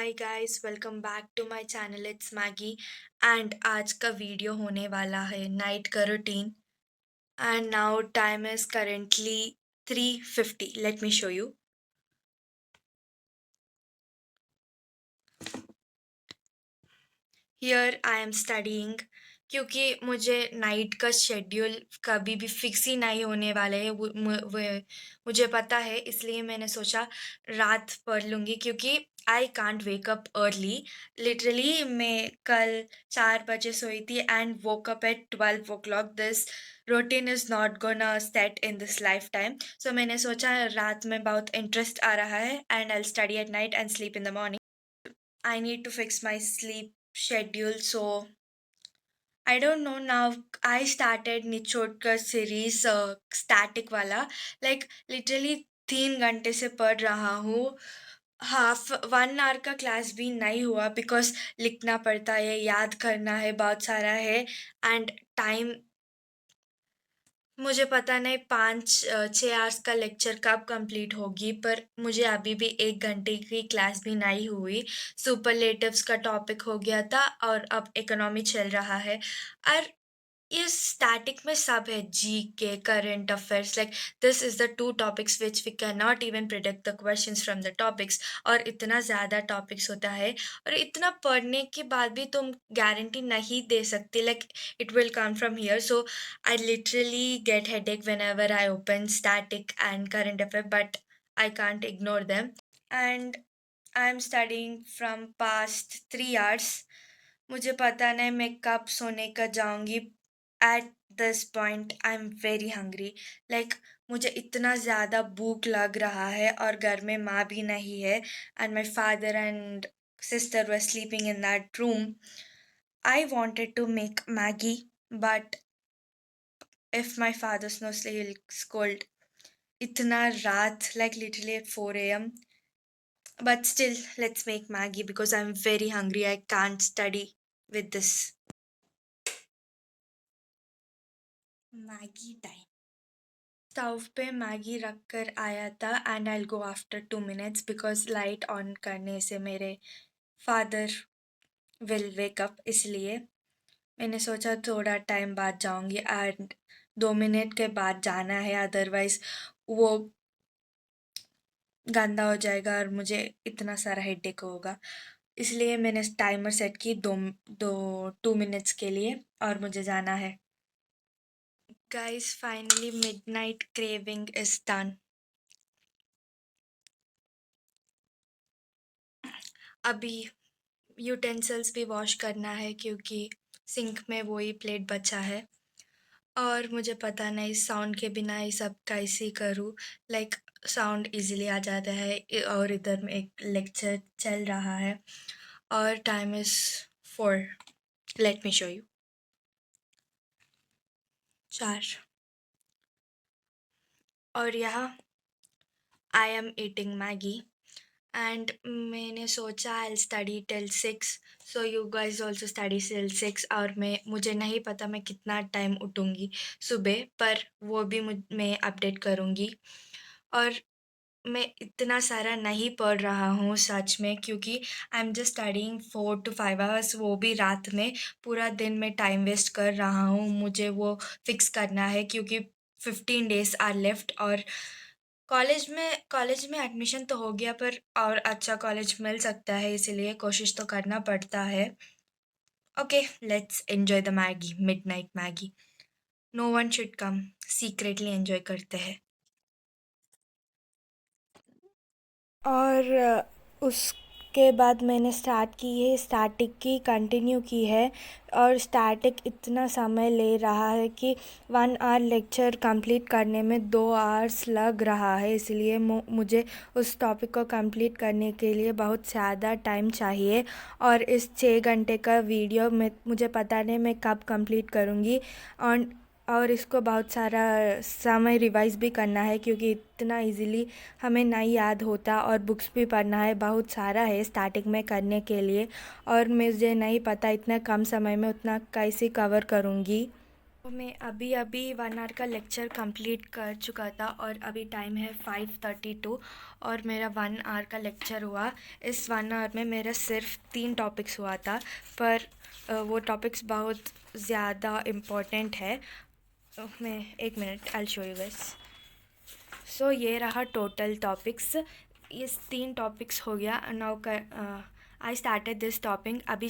Hi guys, welcome back to my channel. It's Maggi and आज का video होने वाला है नाइट का routine. And now time is currently 3:50। Let me show you. Here I am studying क्योंकि मुझे night का शेड्यूल कभी भी फिक्स ही नहीं होने वाले है। मुझे पता है, इसलिए मैंने सोचा रात पढ़ लूँगी क्योंकि I can't wake up early. Literally मैं कल 4 बजे सोई थी and woke up at 12 o'clock। This routine is not gonna set in this lifetime. So मैंने सोचा रात में बहुत इंटरेस्ट आ रहा है and I study at night and sleep in the morning. I need to fix my sleep schedule. So I don't know now. I started Nichotka series static वाला, like literally 3 घंटे से पढ़ रहा हूँ। हाफ 1 आवर का class भी नहीं हुआ बिकॉज लिखना पड़ता है, याद करना है, बहुत सारा है एंड टाइम। मुझे पता नहीं 6 आवर्स का लेक्चर कब कंप्लीट होगी, पर मुझे अभी भी 1 घंटे की क्लास भी नहीं हुई। सुपरलेटिव्स का टॉपिक हो गया था और अब इकोनॉमी चल रहा है। और इस स्टैटिक में सब है, GK, current affairs, like this is the two topics which we can not even predict the questions from the topics. और इतना ज़्यादा टॉपिक्स होता है और इतना पढ़ने के बाद भी तुम गारंटी नहीं दे सकते like it will come from here. So I literally get headache whenever I open static and current affair, but I can't ignore them. And I'm studying from past 3 hours. मुझे पता नहीं मैं कब सोने का जाऊंगी। At this point I am very hungry. Like मुझे इतना ज़्यादा भूख लग रहा है और घर में माँ भी नहीं है and my father and sister were sleeping in that room. I wanted to make Maggie, but if my father knows, he'll scold. Itna raat, like literally at 4 a.m. But still, let's make Maggie because I'm very hungry. I can't study with this. Maggie time. Stove पे Maggi रख कर आया था and I go after 2 minutes because light on करने से मेरे father will wake up, इसलिए मैंने सोचा थोड़ा टाइम बाद जाऊंगी एंड 2 मिनट के बाद जाना है, अदरवाइज वो गंदा हो जाएगा और मुझे इतना सारा हेडेक होगा। इसलिए मैंने टाइमर सेट की दो दो 2 मिनट्स के लिए और मुझे जाना है। Guys, finally midnight craving is done. अभी यूटेंसिल्स भी वॉश करना है क्योंकि सिंक में वही प्लेट बचा है और मुझे पता नहीं साउंड के बिना ये सब कैसे करूँ। लाइक साउंड इजीली आ जाता है और इधर में एक लेक्चर चल रहा है और time is 4। Late me show you. 4 और यहाँ I am eating Maggi and मैंने सोचा I study till 6। So you guys also study till 6 और मुझे नहीं पता मैं कितना टाइम उठूँगी सुबह, पर वो भी मैं अपडेट करूँगी। और मैं इतना सारा नहीं पढ़ रहा हूँ सच में, क्योंकि I am just studying 4 to 5 hours, वो भी रात में। पूरा दिन मैं टाइम वेस्ट कर रहा हूँ, मुझे वो फिक्स करना है क्योंकि 15 days आर लेफ्ट। और कॉलेज में एडमिशन तो हो गया, पर और अच्छा कॉलेज मिल सकता है, इसीलिए कोशिश तो करना पड़ता है। Okay, let's enjoy the Maggi, midnight Maggi. No one should come, secretly enjoy करते हैं। और उसके बाद मैंने स्टार्ट की है, स्टैटिक की कंटिन्यू की है। और स्टैटिक इतना समय ले रहा है कि 1 आवर लेक्चर कंप्लीट करने में 2 आवर्स लग रहा है, इसलिए मुझे उस टॉपिक को कंप्लीट करने के लिए बहुत ज़्यादा टाइम चाहिए। और इस 6 घंटे का वीडियो में मुझे पता नहीं मैं कब कंप्लीट करूँगी। और इसको बहुत सारा समय रिवाइज़ भी करना है क्योंकि इतना इजीली हमें नहीं याद होता और बुक्स भी पढ़ना है, बहुत सारा है स्टार्टिंग में करने के लिए। और मुझे नहीं पता इतना कम समय में उतना कैसे कवर करूँगी। तो मैं अभी अभी 1 आवर का लेक्चर कंप्लीट कर चुका था और अभी टाइम है 5:32 और मेरा 1 आवर का लेक्चर हुआ। इस 1 आवर में मेरा सिर्फ 3 टॉपिक्स हुआ था, पर वो टॉपिक्स बहुत ज़्यादा इम्पोर्टेंट है। मैं एक minute, I show you guys. So ये रहा टोटल टॉपिक्स। इस 3 टॉपिक्स हो गया। नाउ का आई स्टार्टेड दिस टॉपिक, अभी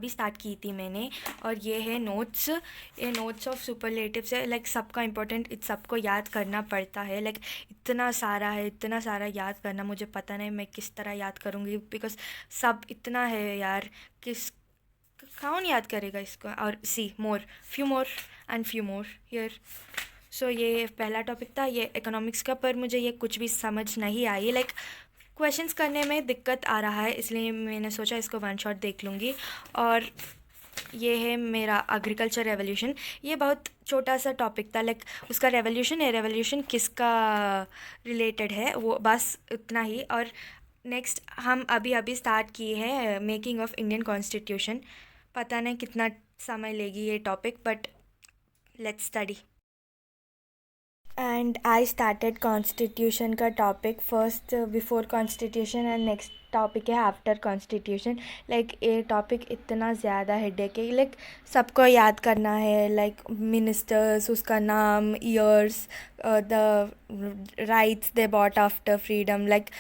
स्टार्ट की थी मैंने। और ये है नोट्स। ये नोट्स ऑफ सुपरलेटिव्स है। लाइक सबका इम्पोर्टेंट, सबको याद करना पड़ता है। लाइक इतना सारा है, इतना सारा याद करना, मुझे पता नहीं मैं किस तरह याद करूँगी, बिकॉज सब इतना है यार। किस कौन याद करेगा इसको। और see more, few more and few more here. So ये पहला टॉपिक था, ये इकोनॉमिक्स का, पर मुझे ये कुछ भी समझ नहीं आई। लाइक क्वेश्चंस करने में दिक्कत आ रहा है, इसलिए मैंने सोचा इसको वन शॉट देख लूँगी। और ये है मेरा एग्रीकल्चर रेवोल्यूशन। ये बहुत छोटा सा टॉपिक था। लाइक उसका रेवोल्यूशन है, रेवोल्यूशन किसका रिलेटेड है वो बस इतना ही। और नेक्स्ट हम अभी अभी स्टार्ट किए हैं मेकिंग ऑफ इंडियन कॉन्स्टिट्यूशन। पता नहीं कितना समय लेगी ये topic, but let's study. And I started constitution का topic first before constitution and next topic है आफ्टर कॉन्स्टिट्यूशन। लाइक ये टॉपिक इतना ज़्यादा हेडेक है। लाइक सबको याद करना है, लाइक मिनिस्टर्स, उसका नाम, years, the rights they bought after freedom. Like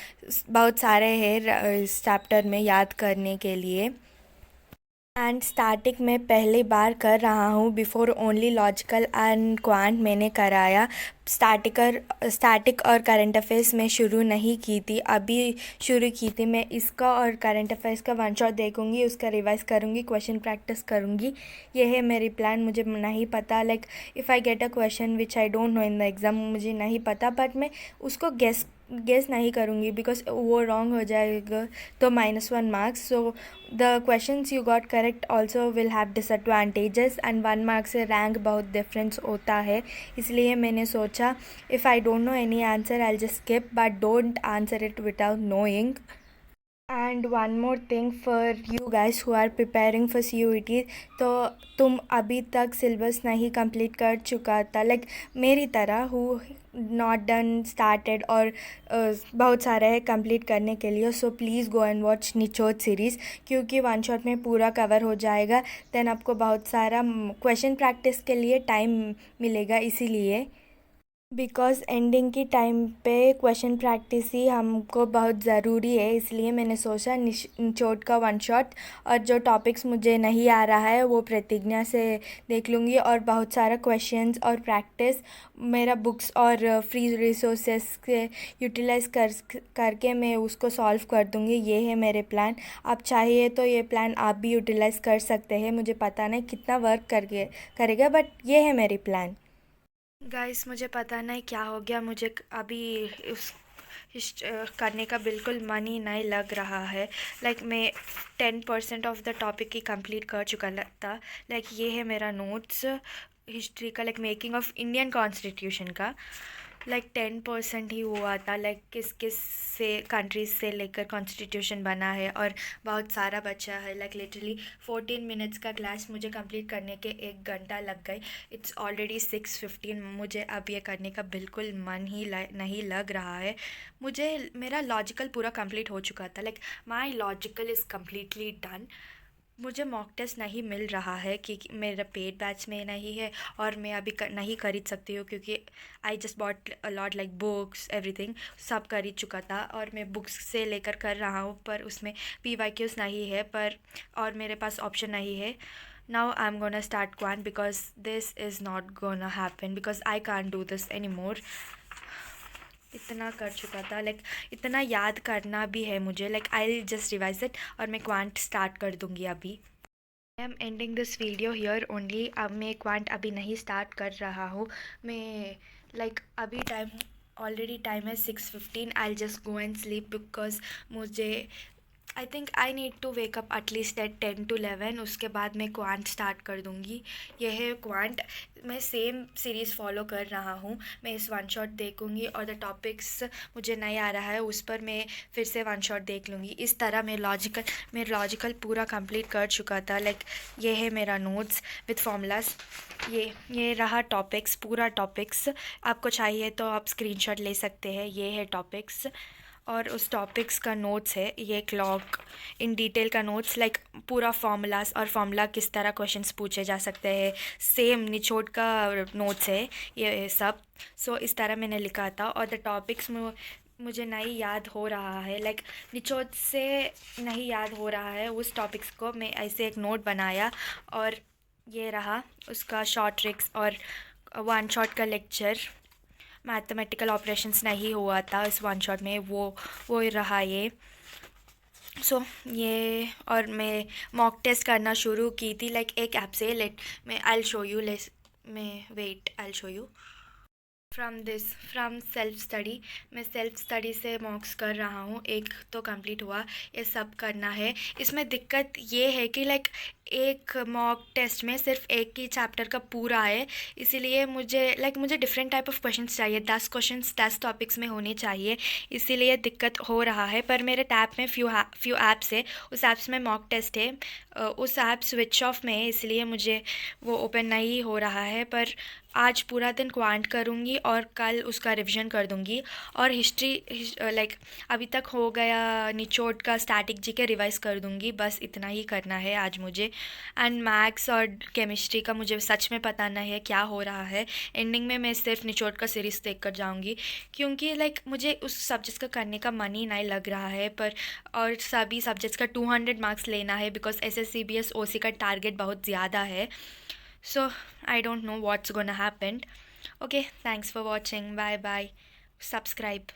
बहुत सारे हैं इस चैप्टर में याद करने के लिए। एंड स्टैटिक में पहली बार कर रहा हूँ, before only logical and quant मैंने कराया। स्टैटिक और करंट अफेयर्स में शुरू नहीं की थी, अभी शुरू की थी। मैं इसका और करंट अफेयर्स का वन शॉट देखूँगी, उसका रिवाइज करूँगी, क्वेश्चन प्रैक्टिस करूँगी। ये है मेरी प्लान। मुझे नहीं पता, like if I get a question which I don't no in the exam, मुझे नहीं पता, बट मैं उसको गेस नहीं करूँगी, बिकॉज वो रॉन्ग हो जाएगा तो -1 marks. So the questions you got correct also will have disadvantages and 1 mark से रैंक बहुत डिफरेंस होता है। इसलिए मैंने सोचा if I don't know any answer I just skip, but don't answer it without knowing. And one more thing for you guys who are preparing for CUET, तो तुम अभी तक सिलेबस नहीं कंप्लीट कर चुका था, लाइक मेरी तरह हु नॉट डन स्टार्टेड, और बहुत सारे हैं कंप्लीट करने के लिए। So please go and watch निचोद सीरीज़, क्योंकि वन शॉट में पूरा कवर हो जाएगा। देन आपको बहुत सारा क्वेश्चन प्रैक्टिस के लिए टाइम मिलेगा, इसीलिए बिकॉज़ एंडिंग की टाइम पे क्वेश्चन प्रैक्टिस ही हमको बहुत ज़रूरी है। इसलिए मैंने सोचा निचोड़ का वन शॉट, और जो टॉपिक्स मुझे नहीं आ रहा है वो प्रतिज्ञा से देख लूँगी, और बहुत सारा क्वेश्चंस और प्रैक्टिस मेरा बुक्स और फ्री रिसोर्सेस से यूटिलाइज़ करके मैं उसको सॉल्व कर दूँगी। ये है मेरे प्लान। आप चाहिए तो ये प्लान आप भी यूटिलाइज़ कर सकते हैं। मुझे पता नहीं कितना वर्क करके करेगा, बट ये है मेरी प्लान। गाइस मुझे पता नहीं क्या हो गया, मुझे अभी उस करने का बिल्कुल मन ही नहीं लग रहा है। लाइक मैं 10% of the topic he complete कर चुका था। लाइक ये है मेरा नोट्स हिस्ट्री का, like making of Indian constitution का। लाइक 10% ही हुआ था, लाइक किस किस से कंट्रीज से लेकर कॉन्स्टिट्यूशन बना है, और बहुत सारा बचा है। लाइक लिटरली 14 मिनट्स का क्लास मुझे कंप्लीट करने के 1 घंटा लग गई। It's already 6:15। मुझे अब ये करने का बिल्कुल मन ही नहीं लग रहा है। मुझे मेरा लॉजिकल पूरा कंप्लीट हो चुका था, like my logical is completely done. मुझे मॉक टेस्ट नहीं मिल रहा है क्योंकि मेरा पेड बैच में नहीं है, और मैं अभी नहीं खरीद सकती हूँ, क्योंकि I just bought a lot like books everything, सब खरीद चुका था। और मैं बुक्स से लेकर कर रहा हूँ, पर उसमें PYQs नहीं है, पर और मेरे पास ऑप्शन नहीं है। Now I am gonna start quant, because this is not gonna happen, because I can't do this any more. इतना कर चुका था, लाइक इतना याद करना भी है मुझे। Like I just revise it, और मैं क्वांट स्टार्ट कर दूँगी अभी। I am ending this video here only. अब मैं क्वांट अभी नहीं स्टार्ट कर रहा हूँ। मैं लाइक अभी ऑलरेडी टाइम है 6:15। I just go and sleep, because मुझे I think I need to wake up at least at 10 to 11, उसके बाद मैं क्वांट स्टार्ट कर दूँगी। यह है क्वांट। मैं सेम सीरीज़ फॉलो कर रहा हूँ। मैं इस वन शॉट देखूँगी और द टॉपिक्स मुझे नहीं आ रहा है उस पर मैं फिर से वन शॉट देख लूँगी। इस तरह मैं लॉजिकल पूरा कंप्लीट कर चुका था। लाइक ये है मेरा नोट्स विथ फॉर्मूलाज। ये रहा टॉपिक्स, पूरा टॉपिक्स। आपको चाहिए तो आप स्क्रीनशॉट ले सकते हैं। ये है टॉपिक्स और उस टॉपिक्स का नोट्स है ये क्लॉक इन डिटेल का नोट्स। लाइक पूरा फार्मूलाज और फार्मूला किस तरह क्वेश्चंस पूछे जा सकते हैं, सेम निचोड़ का नोट्स है ये सब। सो इस तरह मैंने लिखा था और द टॉपिक्स मुझे नहीं याद हो रहा है। लाइक निचोड़ से नहीं याद हो रहा है उस टॉपिक्स को। मैं ऐसे एक नोट बनाया और ये रहा उसका शॉर्ट ट्रिक्स और वन शॉट का लेक्चर। मैथमेटिकल ऑपरेशंस नहीं हुआ था इस वन शॉट में, वो रहा ये। सो ये और मैं मॉक टेस्ट करना शुरू की थी लाइक एक ऐप से। मैं आई show you I show you from self study. मैं सेल्फ स्टडी से मॉक्स कर रहा हूँ। एक तो कंप्लीट हुआ, ये सब करना है। इसमें दिक्कत ये है कि लाइक एक मॉक टेस्ट में सिर्फ एक ही चैप्टर का पूरा है, इसीलिए मुझे डिफरेंट टाइप ऑफ क्वेश्चंस चाहिए। 10 क्वेश्चंस 10 टॉपिक्स में होने चाहिए, इसीलिए दिक्कत हो रहा है। पर मेरे टैब में फ्यू ऐप्स है, उस ऐप्स में मॉक टेस्ट है। उस ऐप स्विच ऑफ में है, इसलिए मुझे वो ओपन नहीं हो रहा है। पर आज पूरा दिन क्वांट करूँगी और कल उसका रिवीजन कर दूँगी। और हिस्ट्री लाइक अभी तक हो गया निचोड़ का स्टैटिक जी के रिवाइज़ कर दूँगी। बस इतना ही करना है आज मुझे। एंड मैथ्स और केमिस्ट्री का मुझे सच में पता नहीं है क्या हो रहा है। एंडिंग में मैं सिर्फ निचोड़ का सीरीज़ देख कर जाऊँगी, क्योंकि लाइक मुझे उस सब्जेक्ट्स का करने का मन ही नहीं लग रहा है। पर और सभी सब्जेक्ट्स का 200 मार्क्स लेना है बिकॉज SSCBS OC का टारगेट बहुत ज़्यादा है। So I don't know what's gonna happen. Okay, thanks for watching. Bye bye. Subscribe.